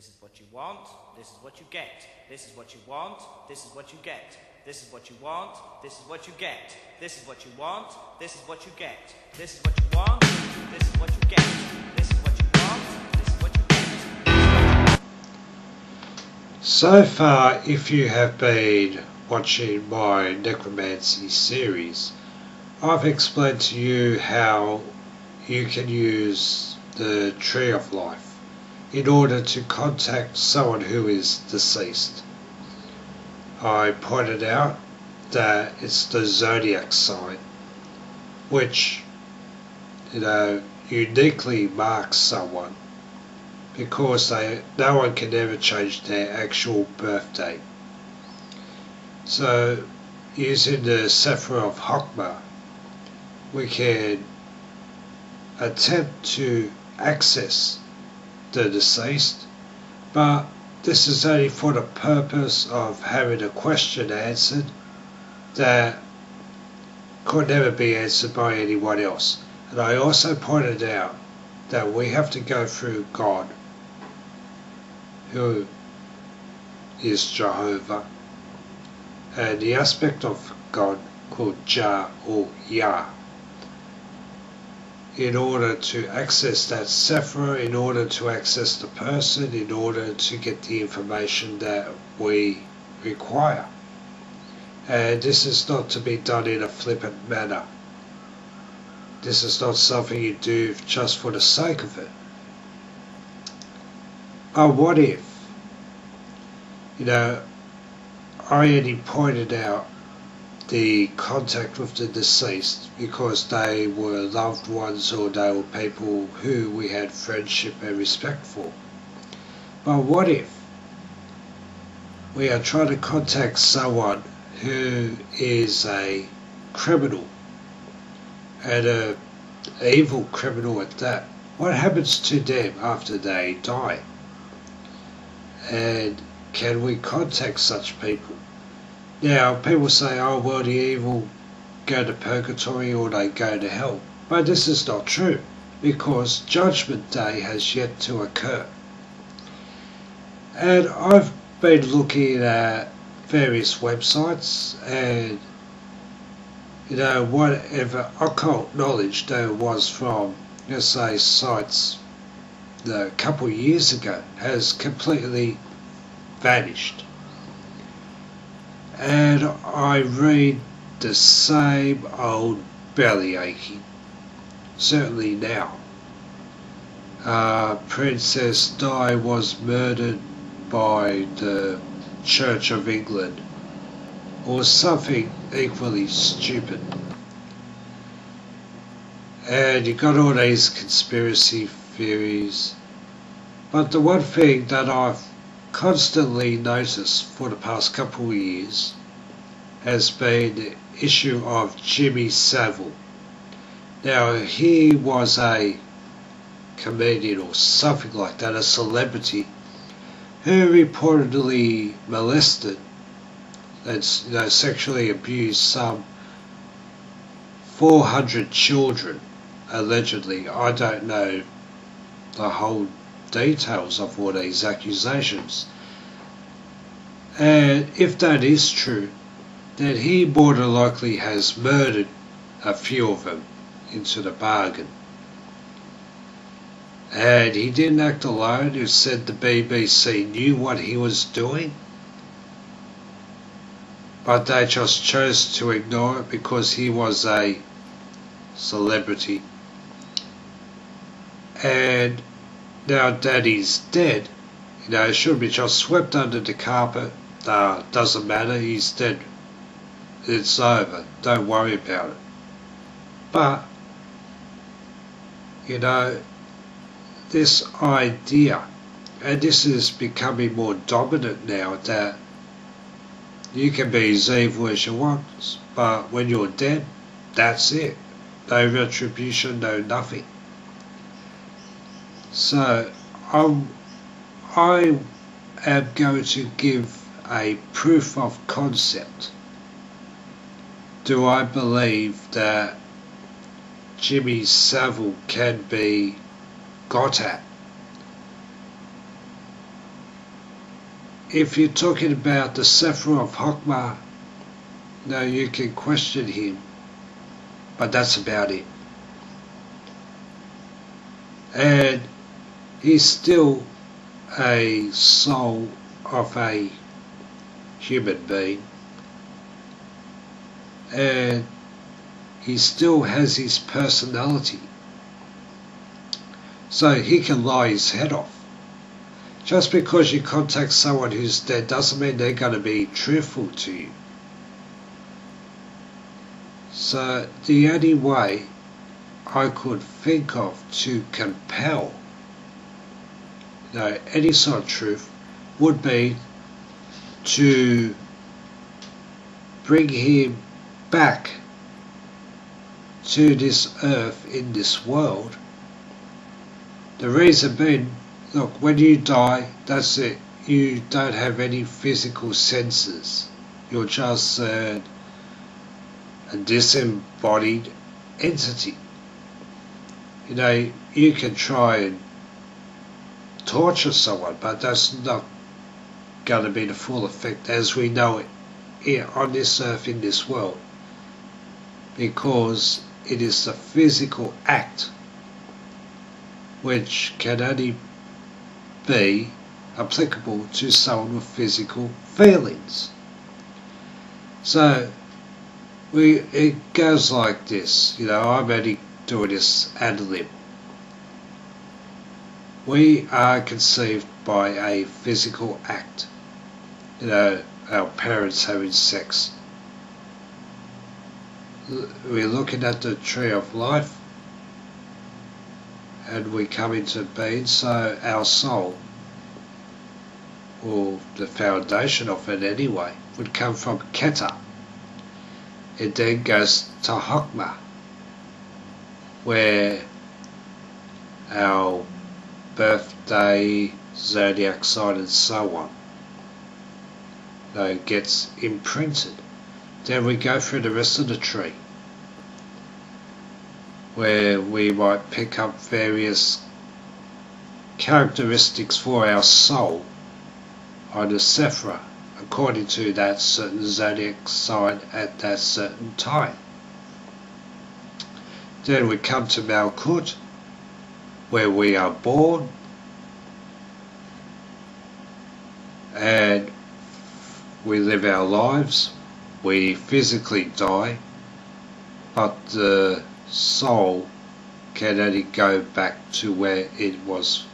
This is what you want, this is what you get. This is what you want, this is what you get. This is what you want, this is what you get. This is what you want, this is what you get. This is what you want, this is what you get. This is what you want, this is what you get. So far, if you have been watching my necromancy series, I've explained to you how you can use the Tree of Life in order to contact someone who is deceased. I pointed out that it's the zodiac sign, which, uniquely marks someone because no one can ever change their actual birth date. So, using the Sefer of Chokmah, we can attempt to access the deceased, but this is only for the purpose of having a question answered that could never be answered by anyone else. And I also pointed out that we have to go through God, who is Jehovah, and the aspect of God called Jah or Yah, in order to access that Sefer, in order to access the person, in order to get the information that we require. And this is not to be done in a flippant manner. This is not something you do just for the sake of it. But what if, I only pointed out the contact with the deceased because they were loved ones or they were people who we had friendship and respect for. But what if we are trying to contact someone who is a criminal, and an evil criminal at that? What happens to them after they die? And can we contact such people? Now, people say, oh, well, the evil go to purgatory or they go to hell. But this is not true, because Judgment Day has yet to occur. And I've been looking at various websites and, whatever occult knowledge there was from, let's say, sites a couple of years ago has completely vanished. And I read the same old belly aching, certainly now. Princess Di was murdered by the Church of England, or something equally stupid. And you got all these conspiracy theories. But the one thing that I've constantly noticed for the past couple of years has been the issue of Jimmy Savile. Now, he was a comedian or something like that, a celebrity, who reportedly molested and sexually abused some 400 children, allegedly. I don't know the whole details of all these accusations. And if that is true, then he more than likely has murdered a few of them into the bargain. And he didn't act alone. Who said the BBC knew what he was doing, but they just chose to ignore it because he was a celebrity. And now that he's dead, it should be just swept under the carpet. Doesn't matter, he's dead. It's over. Don't worry about it. But, this idea, and this is becoming more dominant now, that you can be as evil as you want, but when you're dead, that's it. No retribution, no nothing. So, I am going to give a proof of concept. Do I believe that Jimmy Savile can be got at? if you're talking about the Sephra of Hokmah, no, you can question him, but that's about it. And he's still a soul of a human being, and he still has his personality, so he can lie his head off. Just because you contact someone who's dead doesn't mean they're going to be truthful to you. So the only way I could think of to compel any sort of truth would be to bring him back to this earth in this world. The reason being, look, when you die, that's it. You don't have any physical senses. You're just a disembodied entity. You can try and torture someone, but that's not going to be the full effect as we know it here on this earth in this world, because it is the physical act which can only be applicable to someone with physical feelings. So it goes like this. I'm only doing this ad lib. We are conceived by a physical act. Our parents having sex. We're looking at the tree of life, and we come into being, so our soul, or the foundation of it anyway, would come from Keta. It then goes to Hokmah, where our birthday, zodiac sign and so on gets imprinted. Then we go through the rest of the tree, where we might pick up various characteristics for our soul on the Sephra, according to that certain zodiac sign at that certain time. Then we come to Malkut, where we are born, and we live our lives. We physically die, but the soul can only go back to where it was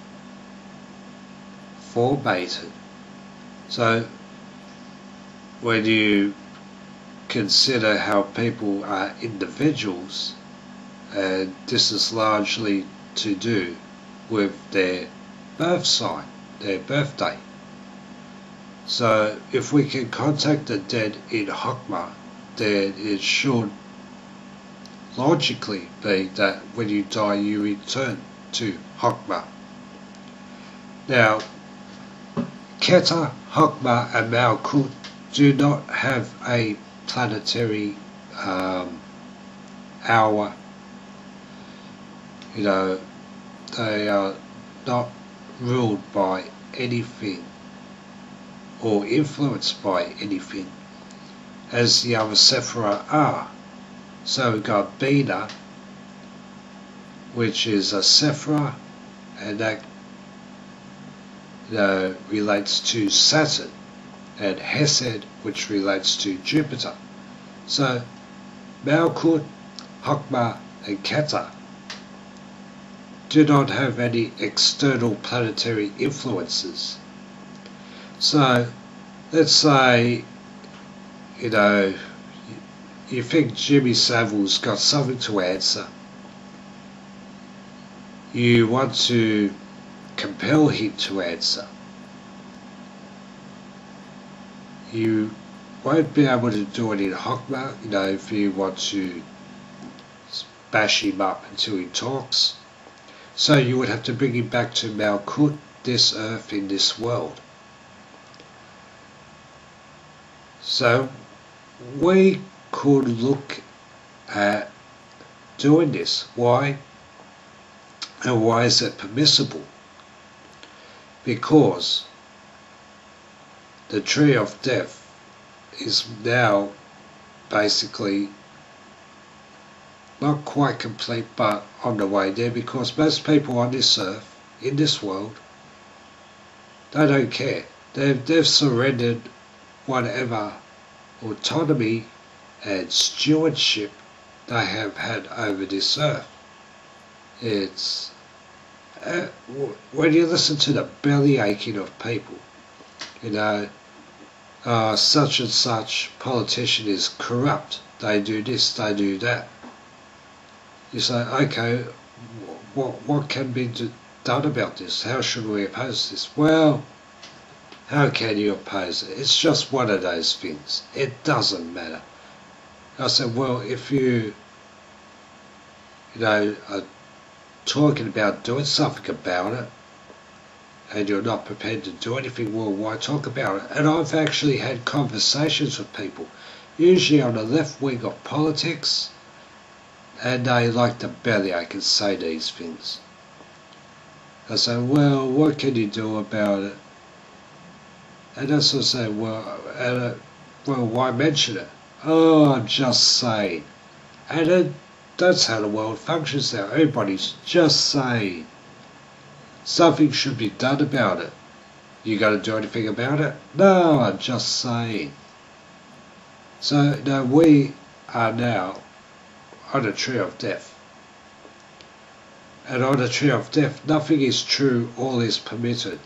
formated. So when you consider how people are individuals, and this is largely to do with their birth sign, their birthday. So if we can contact the dead in Hokmah, then it should logically be that when you die you return to Hokmah. Now, Keta, Hokmah and Malkut do not have a planetary hour. They are not ruled by anything or influenced by anything as the other Sephra are. So we've got Bina, which is a Sephra, and that relates to Saturn, and Hesed, which relates to Jupiter. So Malkut, Hokmah and Keta do not have any external planetary influences. So let's say you think Jimmy Savile's got something to answer. You want to compel him to answer. You won't be able to do it in Hokmah, if you want to bash him up until he talks. So you would have to bring him back to Malkut, this earth in this world. So we could look at doing this. Why? And why is it permissible? Because the tree of death is now basically not quite complete, but on the way there, because most people on this earth, in this world, they don't care. They've surrendered whatever autonomy and stewardship they have had over this earth. It's when you listen to the belly aching of people, you know, such and such politician is corrupt, they do this, they do that. You say, okay, what can be done about this? How should we oppose this? Well, how can you oppose it? It's just one of those things. It doesn't matter. I said, well, if you are talking about doing something about it, and you're not prepared to do anything, well, why talk about it? And I've actually had conversations with people, usually on the left wing of politics, and they like to bellyache and say these things. I say, well, what can you do about it? And I sort of say, well, why mention it? Oh, I'm just saying. And that's how the world functions now. Everybody's just saying. Something should be done about it. You got to do anything about it? No, I'm just saying. So now we are now on a tree of death. And on a tree of death, nothing is true, all is permitted.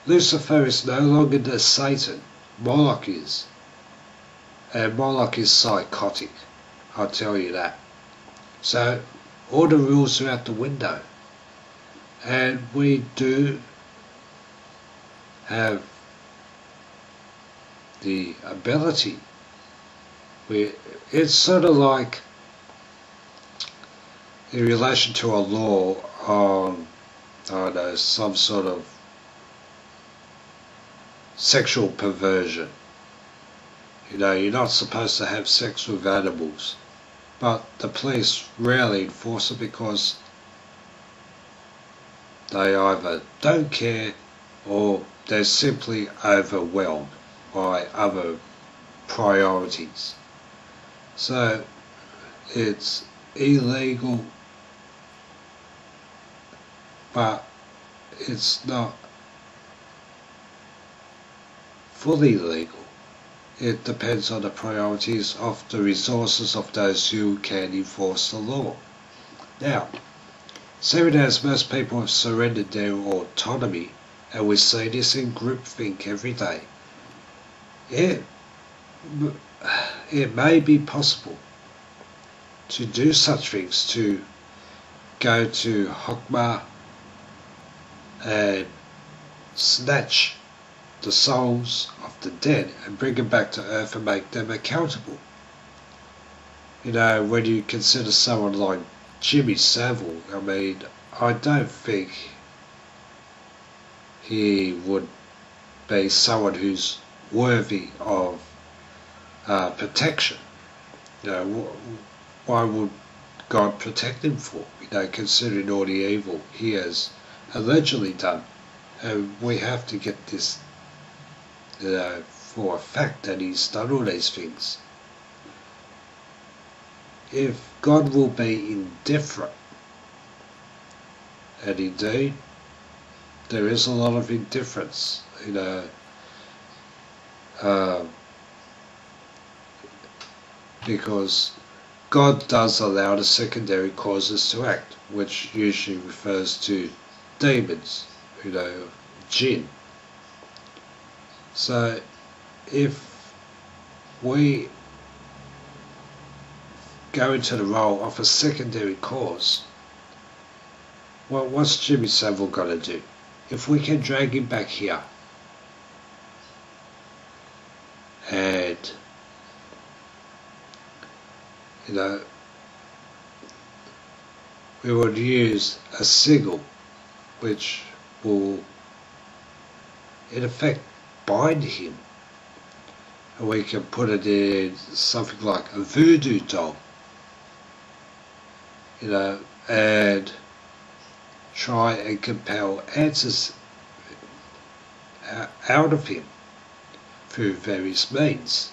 Lucifer is no longer the Satan. Moloch is. And Moloch is psychotic. I'll tell you that. So all the rules are out the window. And we do have the ability. It's sort of like in relation to a law on, I don't know, some sort of sexual perversion. You know, you're not supposed to have sex with animals, but the police rarely enforce it because they either don't care or they're simply overwhelmed by other priorities. So it's illegal, but it's not fully legal. It depends on the priorities of the resources of those who can enforce the law. Now, seeing as most people have surrendered their autonomy, and we see this in groupthink every day, it may be possible to do such things, to go to Hokmah and snatch the souls of the dead and bring them back to earth and make them accountable. You know, when you consider someone like Jimmy Savile, I mean, I don't think he would be someone who's worthy of protection. You know, why would God protect him for? You know, considering all the evil he has allegedly done. And we have to get this, you know, for a fact that he's done all these things. If God will be indifferent, and indeed there is a lot of indifference, you know, because God does allow the secondary causes to act, which usually refers to demons, you know, jinn. So if we go into the role of a secondary cause, well, what's Jimmy Savile got to do? If we can drag him back here and, you know, we would use a sigil which will in effect bind him, and we can put it in something like a voodoo doll, you know, and try and compel answers out of him. through various means.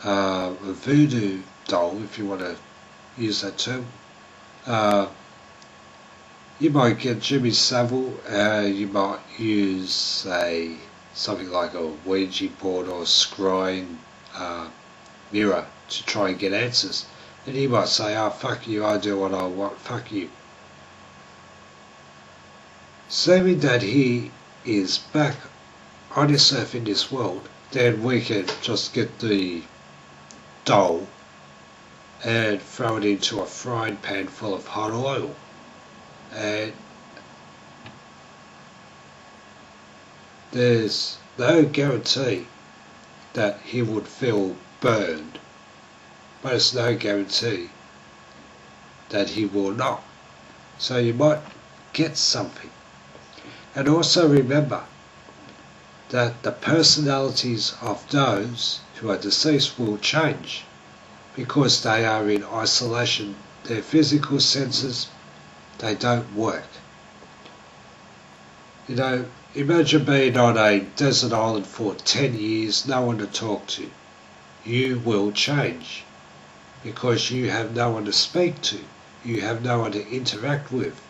A voodoo doll, if you want to use that term. You might get Jimmy Savile, you might use something like a Ouija board or a scrying mirror to try and get answers. And he might say, oh fuck you, I do what I want, fuck you. Assuming that he is back on this earth in this world, then we can just get the doll and throw it into a frying pan full of hot oil. And there's no guarantee that he would feel burned, but there's no guarantee that he will not. So you might get something. And also remember that the personalities of those who are deceased will change because they are in isolation. Their physical senses, they don't work. You know, imagine being on a desert island for 10 years, no one to talk to. You will change because you have no one to speak to. You have no one to interact with.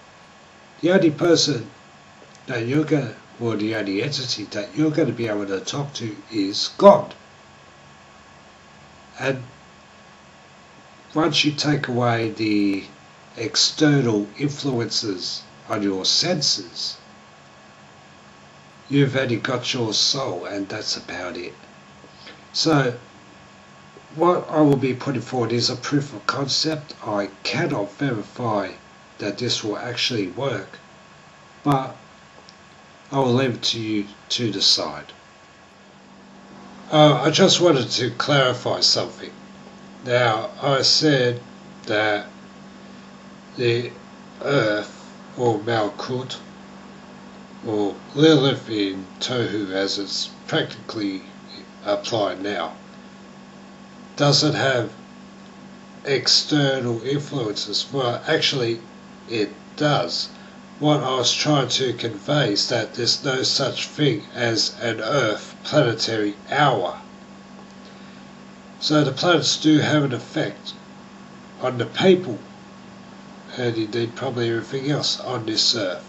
The only person that you're going to, or the only entity that you're going to be able to talk to is God. And once you take away the external influences on your senses, you've only got your soul, and that's about it. So what I will be putting forward is a proof of concept. I cannot verify that this will actually work, but I will leave it to you to decide. I just wanted to clarify something. Now, I said that the Earth, or Malkut, or Lilith in Tohu as it's practically applied now, doesn't have external influences. Well, actually it does. What I was trying to convey is that there's no such thing as an Earth planetary hour. So the planets do have an effect on the people, and indeed probably everything else on this Earth.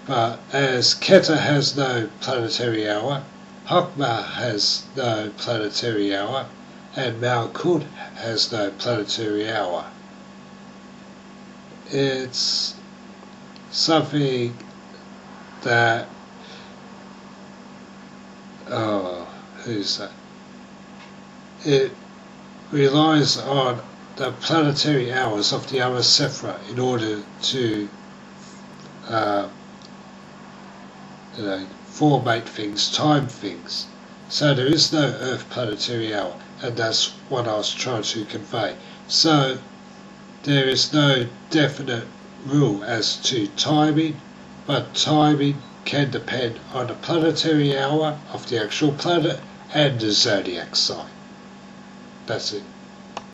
But as Keter has no planetary hour, Hokmah has no planetary hour, and Malkut has no planetary hour. It's something that, who's that? It relies on the planetary hours of the other Sephra in order to formate things, time things. So there is no Earth planetary hour, and that's what I was trying to convey. So there is no definite rule as to timing, but timing can depend on the planetary hour of the actual planet and the zodiac sign. That's it.